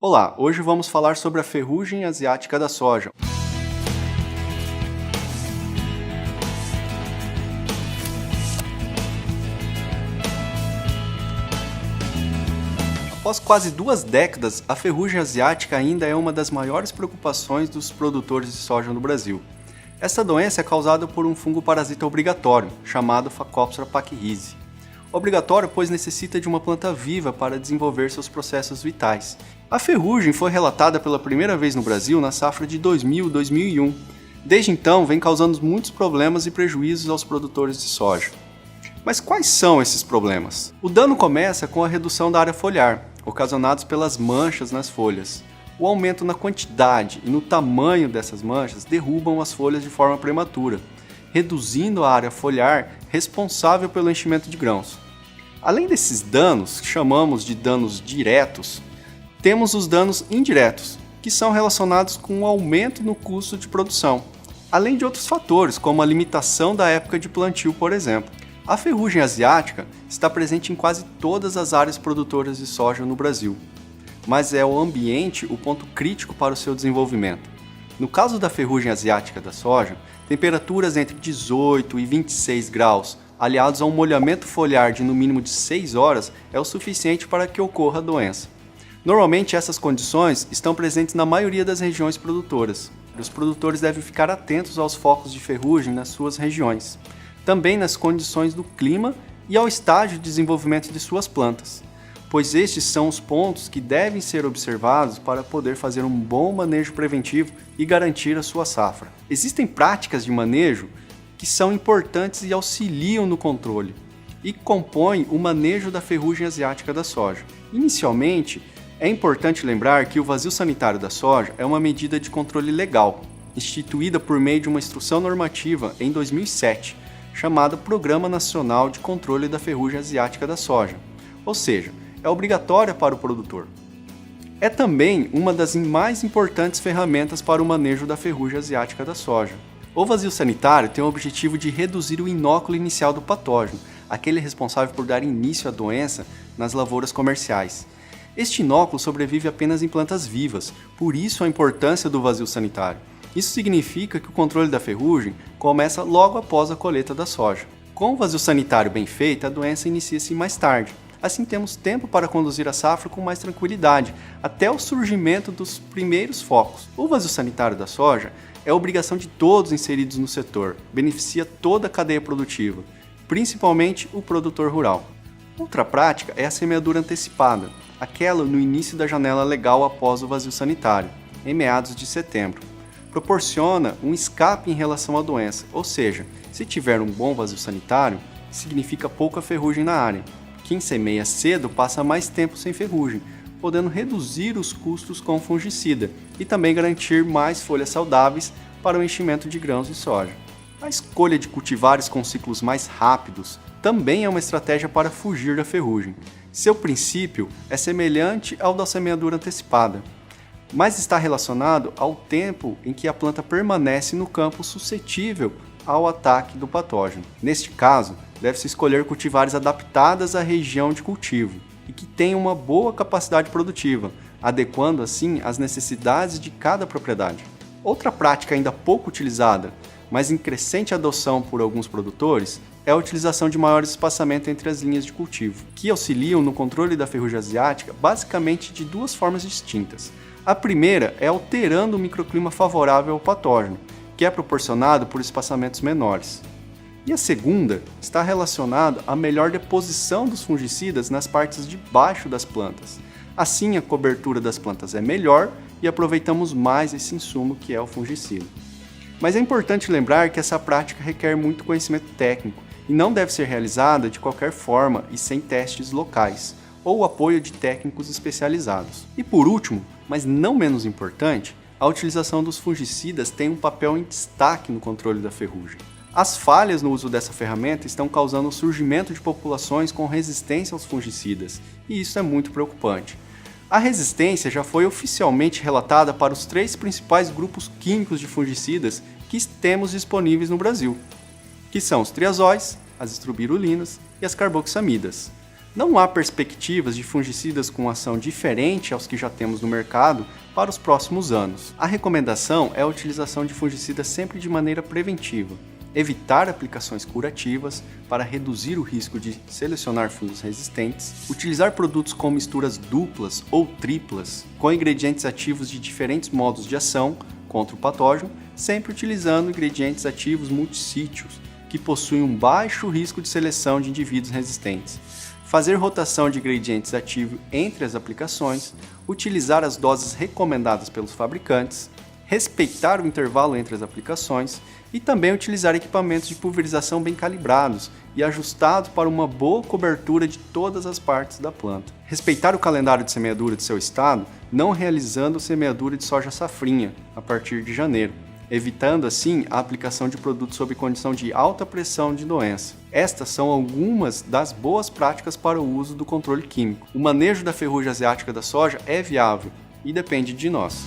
Olá, hoje vamos falar sobre a ferrugem asiática da soja. Após quase 2 décadas, a ferrugem asiática ainda é uma das maiores preocupações dos produtores de soja no Brasil. Essa doença é causada por um fungo parasita obrigatório, chamado Phacopsora pachyrhizae. Obrigatório, pois necessita de uma planta viva para desenvolver seus processos vitais. A ferrugem foi relatada pela primeira vez no Brasil na safra de 2000-2001. Desde então, vem causando muitos problemas e prejuízos aos produtores de soja. Mas quais são esses problemas? O dano começa com a redução da área foliar, ocasionados pelas manchas nas folhas. O aumento na quantidade e no tamanho dessas manchas derrubam as folhas de forma prematura, reduzindo a área foliar responsável pelo enchimento de grãos. Além desses danos, que chamamos de danos diretos, temos os danos indiretos, que são relacionados com o aumento no custo de produção, além de outros fatores, como a limitação da época de plantio, por exemplo. A ferrugem asiática está presente em quase todas as áreas produtoras de soja no Brasil, mas é o ambiente o ponto crítico para o seu desenvolvimento. No caso da ferrugem asiática da soja, temperaturas entre 18 e 26 graus, aliados a um molhamento foliar de no mínimo de 6 horas, é o suficiente para que ocorra a doença. Normalmente essas condições estão presentes na maioria das regiões produtoras. Os produtores devem ficar atentos aos focos de ferrugem nas suas regiões, também nas condições do clima e ao estágio de desenvolvimento de suas plantas, pois estes são os pontos que devem ser observados para poder fazer um bom manejo preventivo e garantir a sua safra. Existem práticas de manejo que são importantes e auxiliam no controle e compõem o manejo da ferrugem asiática da soja. Inicialmente, é importante lembrar que o vazio sanitário da soja é uma medida de controle legal, instituída por meio de uma instrução normativa em 2007, chamada Programa Nacional de Controle da Ferrugem Asiática da Soja, ou seja, é obrigatória para o produtor. É também uma das mais importantes ferramentas para o manejo da ferrugem asiática da soja. O vazio sanitário tem o objetivo de reduzir o inóculo inicial do patógeno, aquele responsável por dar início à doença nas lavouras comerciais. Este inóculo sobrevive apenas em plantas vivas, por isso a importância do vazio sanitário. Isso significa que o controle da ferrugem começa logo após a colheita da soja. Com o vazio sanitário bem feito, a doença inicia-se mais tarde. Assim temos tempo para conduzir a safra com mais tranquilidade, até o surgimento dos primeiros focos. O vazio sanitário da soja é obrigação de todos inseridos no setor, beneficia toda a cadeia produtiva, principalmente o produtor rural. Outra prática é a semeadura antecipada, aquela no início da janela legal após o vazio sanitário, em meados de setembro. Proporciona um escape em relação à doença, ou seja, se tiver um bom vazio sanitário, significa pouca ferrugem na área. Quem semeia cedo passa mais tempo sem ferrugem, podendo reduzir os custos com fungicida e também garantir mais folhas saudáveis para o enchimento de grãos de soja. A escolha de cultivares com ciclos mais rápidos também é uma estratégia para fugir da ferrugem. Seu princípio é semelhante ao da semeadura antecipada, mas está relacionado ao tempo em que a planta permanece no campo suscetível ao ataque do patógeno. Neste caso, deve-se escolher cultivares adaptadas à região de cultivo e que tenham uma boa capacidade produtiva, adequando assim às necessidades de cada propriedade. Outra prática ainda pouco utilizada, mas em crescente adoção por alguns produtores, é a utilização de maiores espaçamentos entre as linhas de cultivo, que auxiliam no controle da ferrugem asiática basicamente de 2 formas distintas. A primeira é alterando o microclima favorável ao patógeno, que é proporcionado por espaçamentos menores. E a segunda está relacionada à melhor deposição dos fungicidas nas partes de baixo das plantas. Assim, a cobertura das plantas é melhor e aproveitamos mais esse insumo que é o fungicida. Mas é importante lembrar que essa prática requer muito conhecimento técnico e não deve ser realizada de qualquer forma e sem testes locais ou o apoio de técnicos especializados. E por último, mas não menos importante, a utilização dos fungicidas tem um papel em destaque no controle da ferrugem. As falhas no uso dessa ferramenta estão causando o surgimento de populações com resistência aos fungicidas, e isso é muito preocupante. A resistência já foi oficialmente relatada para os 3 principais grupos químicos de fungicidas que temos disponíveis no Brasil, que são os triazóis, as estrobirulinas e as carboxamidas. Não há perspectivas de fungicidas com ação diferente aos que já temos no mercado para os próximos anos. A recomendação é a utilização de fungicidas sempre de maneira preventiva, evitar aplicações curativas para reduzir o risco de selecionar fungos resistentes, utilizar produtos com misturas duplas ou triplas, com ingredientes ativos de diferentes modos de ação contra o patógeno, sempre utilizando ingredientes ativos multissítios, que possuem um baixo risco de seleção de indivíduos resistentes. Fazer rotação de ingredientes ativos entre as aplicações, utilizar as doses recomendadas pelos fabricantes, respeitar o intervalo entre as aplicações e também utilizar equipamentos de pulverização bem calibrados e ajustados para uma boa cobertura de todas as partes da planta. Respeitar o calendário de semeadura de seu estado, não realizando semeadura de soja safrinha a partir de janeiro, evitando assim a aplicação de produtos sob condição de alta pressão de doença. Estas são algumas das boas práticas para o uso do controle químico. O manejo da ferrugem asiática da soja é viável e depende de nós.